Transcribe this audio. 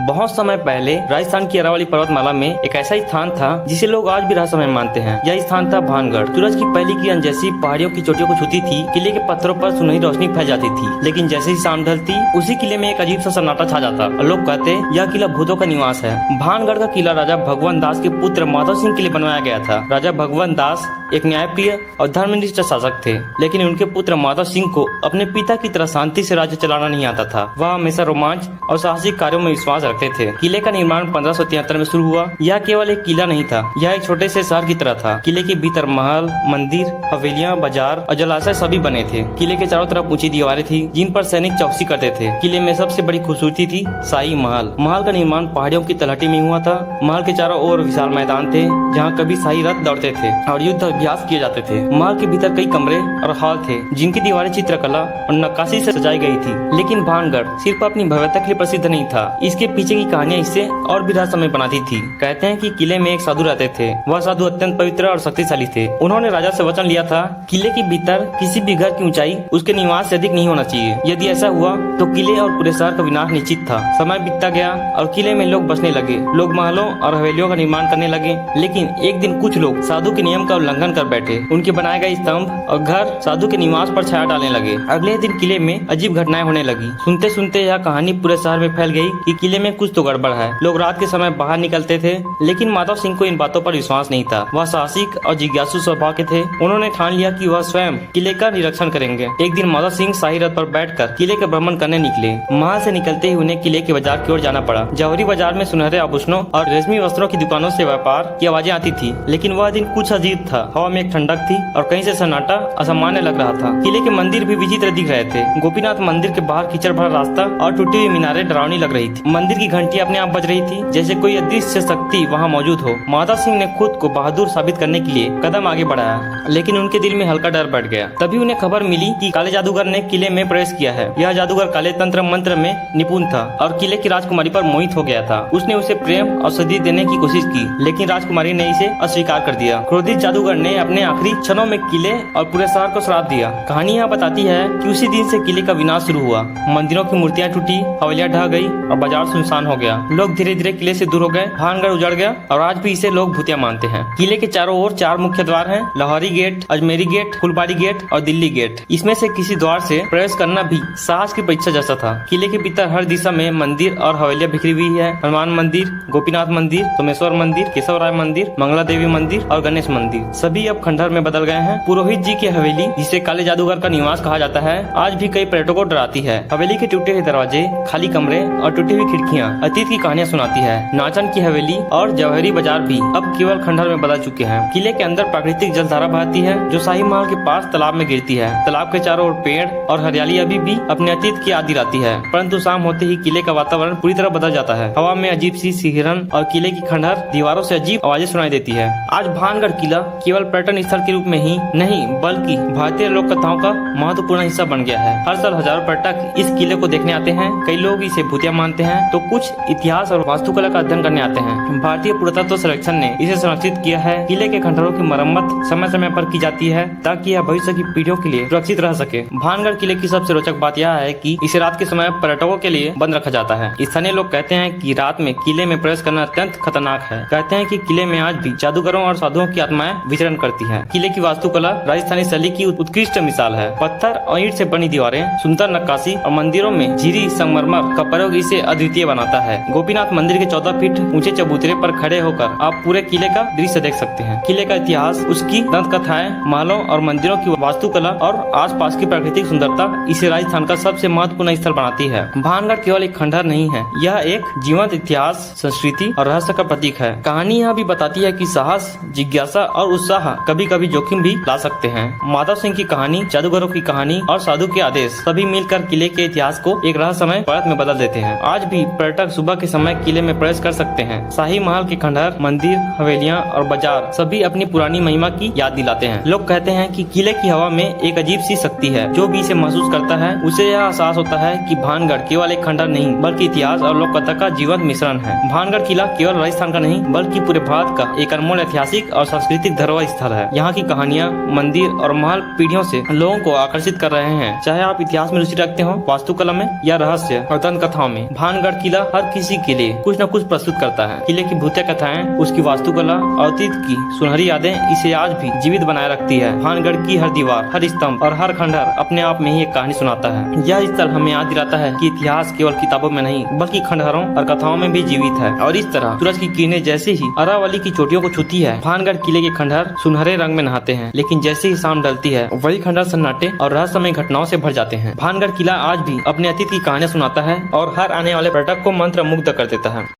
बहुत समय पहले राजस्थान की अरावली पर्वतमाला में एक ऐसा स्थान था जिसे लोग आज भी रहस्यमय मानते हैं। यह स्थान था भानगढ़। सूरज की पहली किरण जैसी पहाड़ियों की चोटियों को छूती थी, किले के पत्थरों पर सुनहरी रोशनी फैल जाती थी। लेकिन जैसे ही शाम ढलती, उसी किले में एक अजीब सा सन्नाटा छा जाता और लोग कहते यह किला भूतों का निवास है। भानगढ़ का किला राजा भगवंत दास के पुत्र माधव सिंह के लिए बनवाया गया था। राजा भगवंत दास एक न्यायप्रिय और धर्मनिष्ठ शासक थे, लेकिन उनके पुत्र माधव सिंह को अपने पिता की तरह शांति से राज्य चलाना नहीं आता था। वह हमेशा रोमांच और साहसिक कार्यों में विश्वास रखते थे। किले का निर्माण 1573 में शुरू हुआ। यह केवल एक किला नहीं था, यह एक छोटे से शहर की तरह था। किले के भीतर महल, मंदिर, हवेलियां, बाजार और जलाशय सभी बने थे। किले के चारों तरफ ऊंची दीवारें थी जिन पर सैनिक चौकसी करते थे। किले में सबसे बड़ी खूबसूरती थी शाही महल। महल का निर्माण पहाड़ियों की तलहटी में हुआ था। महल के चारों ओर विशाल मैदान थे जहाँ कभी शाही रथ दौड़ते थे और युद्ध अभ्यास किए जाते थे। महल के भीतर कई कमरे और हॉल थे जिनकी दीवारें चित्रकला और नक्काशी से सजाई गई थी। लेकिन भानगढ़ सिर्फ अपनी भव्यता के लिए प्रसिद्ध नहीं था, इसके पीछे की कहानियां इसे और भी रहस्यमय बनाती थी। कहते हैं कि किले में एक साधु रहते थे। वह साधु अत्यंत पवित्र और शक्तिशाली थे। उन्होंने राजा से वचन लिया था, किले के भीतर किसी भी घर की ऊंचाई उसके निवास से अधिक नहीं होना चाहिए। यदि ऐसा हुआ तो किले और पूरे शहर का विनाश निश्चित था। समय बीतता गया और किले में लोग बसने लगे। लोग महलों और हवेलियों का निर्माण करने लगे। लेकिन एक दिन कुछ लोग साधु के नियम का उल्लंघन कर बैठे। उनके बनाए गए स्तंभ और घर साधु के निवास पर छाया डालने लगे। अगले दिन किले में अजीब घटनाएं होने लगी। सुनते सुनते यह कहानी पूरे शहर में फैल गई कि किले में कुछ तो गड़बड़ है। लोग रात के समय बाहर निकलते थे, लेकिन माधव सिंह को इन बातों पर विश्वास नहीं था। वह साहसिक और जिज्ञासु स्वभाव के थे। उन्होंने ठान लिया कि वह स्वयं किले का निरीक्षण करेंगे। एक दिन माधव सिंह शाही रथ पर बैठकर किले का भ्रमण करने निकले। महल से निकलते ही उन्हें किले के बाजार की ओर जाना पड़ा। जौहरी बाजार में सुनहरे आभूषणों और रेशमी वस्त्रों की दुकानों से व्यापार की आवाजें आती थी। लेकिन वह दिन कुछ अजीब था। हवा में एक ठंडक थी और कहीं से सन्नाटा असामान्य लग रहा था। किले के मंदिर भी विचित्र दिख रहे थे। गोपीनाथ मंदिर के बाहर कीचड़ भरा रास्ता और टूटी हुई मीनारें डरावनी लग रही थी। मंदिर की घंटी अपने आप बज रही थी, जैसे कोई अदृश्य शक्ति वहाँ मौजूद हो। माधव सिंह ने खुद को बहादुर साबित करने के लिए कदम आगे बढ़ाया, लेकिन उनके दिल में हल्का डर बैठ गया। तभी उन्हें खबर मिली कि काले जादूगर ने किले में प्रवेश किया है। यह जादूगर काले तंत्र मंत्र में निपुण था और किले की राजकुमारी पर मोहित हो गया था। उसने उसे प्रेम और सदी देने की कोशिश की, लेकिन राजकुमारी ने इसे अस्वीकार कर दिया। क्रोधित जादूगर ने अपने आखिरी क्षणों में किले और पूरे शहर को श्राप दिया। कहानी यहाँ बताती है कि उसी दिन से किले का विनाश शुरू हुआ। मंदिरों की मूर्तियाँ टूटी, हवेलियाँ ढह गई और बाजार सुनसान हो गया। लोग धीरे धीरे किले से दूर हो गए। भानगढ़ उजड़ गया और आज भी इसे लोग भूतिया मानते हैं। किले के चारों ओर 4 मुख्य द्वार हैं: लाहौरी गेट, अजमेरी गेट, फुलबाड़ी गेट और दिल्ली गेट। इसमें से किसी द्वार से प्रवेश करना भी साहस की परीक्षा जैसा था। किले के भीतर हर दिशा में मंदिर और हवेलियाँ बिखरी हुई है। हनुमान मंदिर, गोपीनाथ मंदिर, सोमेश्वर मंदिर, केशव राय मंदिर, मंगला देवी मंदिर और गणेश मंदिर सभी अब खंडहर में बदल गए हैं। पुरोहित जी की हवेली, जिसे काले जादूगर का निवास कहा जाता है, आज भी कई पर्यटकों को डराती है। हवेली के टूटे हुए दरवाजे, खाली कमरे और टूटी हुई खिड़कियाँ अतीत की कहानियाँ सुनाती है। नाचन की हवेली और जौहरी बाजार भी अब केवल खंडहर में बदल चुके हैं। किले के अंदर प्राकृतिक जलधारा बहती है जो शाही महल के पास तालाब में गिरती है। तालाब के चारों ओर पेड़ और हरियाली अभी भी अपने अतीत की याद दिलाती है। परंतु शाम होते ही किले का वातावरण पूरी तरह बदल जाता है। हवा में अजीब सी सिहरन और किले की खंडहर दीवारों से अजीब आवाजें सुनाई देती है। आज भानगढ़ किला केवल पर्यटन स्थल के रूप में ही नहीं, बल्कि भारतीय लोक कथाओं का महत्वपूर्ण हिस्सा बन गया है। हर साल हजारों पर्यटक इस किले को देखने आते हैं। कई लोग इसे भूतिया मानते हैं तो कुछ इतिहास और वास्तुकला का अध्ययन करने आते हैं। भारतीय पुरातत्व सर्वेक्षण ने इसे संरक्षित किया है। किले के खंडहरों की मरम्मत समय समय पर की जाती है ताकि यह भविष्य की पीढ़ियों के लिए सुरक्षित रह सके। भानगढ़ किले की सबसे रोचक बात यह है कि इसे रात के समय पर्यटकों के लिए बंद रखा जाता है। स्थानीय लोग कहते हैं कि रात में किले में प्रवेश करना अत्यंत खतरनाक है। कहते हैं कि किले में आज भी जादूगरों और साधुओं की आत्माएं विचरण करती हैं। किले की वास्तुकला राजस्थानी शैली की उत्कृष्ट मिसाल है। पत्थर और ईंट से बनी दीवारें, सुंदर नक्काशी और मंदिरों में झिरी संगमरमर का प्रयोग इसे अद्वितीय बनाता है। गोपीनाथ मंदिर के 14 फीट ऊंचे चबूतरे पर खड़े होकर आप पूरे किले का दृश्य देख सकते हैं। किले का इतिहास, उसकी दंत कथाएं, महलों और मंदिरों की वास्तुकला और आसपास की प्राकृतिक सुंदरता इसे राजस्थान का सबसे महत्वपूर्ण स्थल बनाती है। भानगढ़ केवल एक खंडहर नहीं है, यह एक जीवंत इतिहास, संस्कृति और रहस्य का प्रतीक है। कहानी यह भी बताती है कि साहस, जिज्ञासा और उत्साह कभी कभी जोखिम भी ला सकते हैं। माधव सिंह की कहानी, जादूगरों की कहानी और साधु के आदेश सभी मिलकर किले के इतिहास को एक रहस्यमय परत में बदल देते हैं। आज भी पर्यटक सुबह के समय किले में प्रवेश कर सकते हैं। शाही महल के खंडहर, मंदिर, हवेलियां और बाजार सभी अपनी पुरानी महिमा की याद दिलाते हैं। लोग कहते हैं कि किले की हवा में एक अजीब सी शक्ति है। जो भी इसे महसूस करता है उसे यह एहसास होता है कि भानगढ़ केवल एक खंडहर नहीं, बल्कि इतिहास और लोक कथा का जीवंत मिश्रण है। भानगढ़ किला केवल राजस्थान का नहीं, बल्कि पूरे भारत का एक अनमोल ऐतिहासिक और सांस्कृतिक धरोहर स्थल है। यहाँ की कहानियाँ, मंदिर और महल पीढ़ियों से लोगों को आकर्षित कर रहे हैं। चाहे आप इतिहास में रुचि रखते हो, वास्तुकला में या रहस्य और दंत कथाओं में, भानगढ़ किला किला हर किसी के लिए कुछ न कुछ प्रस्तुत करता है। किले की भूतिया कथाएं, उसकी वास्तुकला और अतीत की सुनहरी यादें इसे आज भी जीवित बनाए रखती है। भानगढ़ की हर दीवार, हर स्तंभ और हर खंडहर अपने आप में ही एक कहानी सुनाता है। यह स्थल हमें याद दिलाता है कि इतिहास केवल किताबों में नहीं बल्कि खंडहरों और कथाओं में भी जीवित है। और इस तरह सूरज की किरणें जैसे ही अरावली की चोटियों को छूती है, भानगढ़ किले के खंडहर सुनहरे रंग में नहाते हैं। लेकिन जैसे ही शाम ढलती है, वही खंडहर सन्नाटे और रहस्यमय घटनाओं से भर जाते हैं। भानगढ़ किला आज भी अपने अतीत की कहानियां सुनाता है और हर आने वाले पर्यटक को मंत्रमुग्ध कर देता है।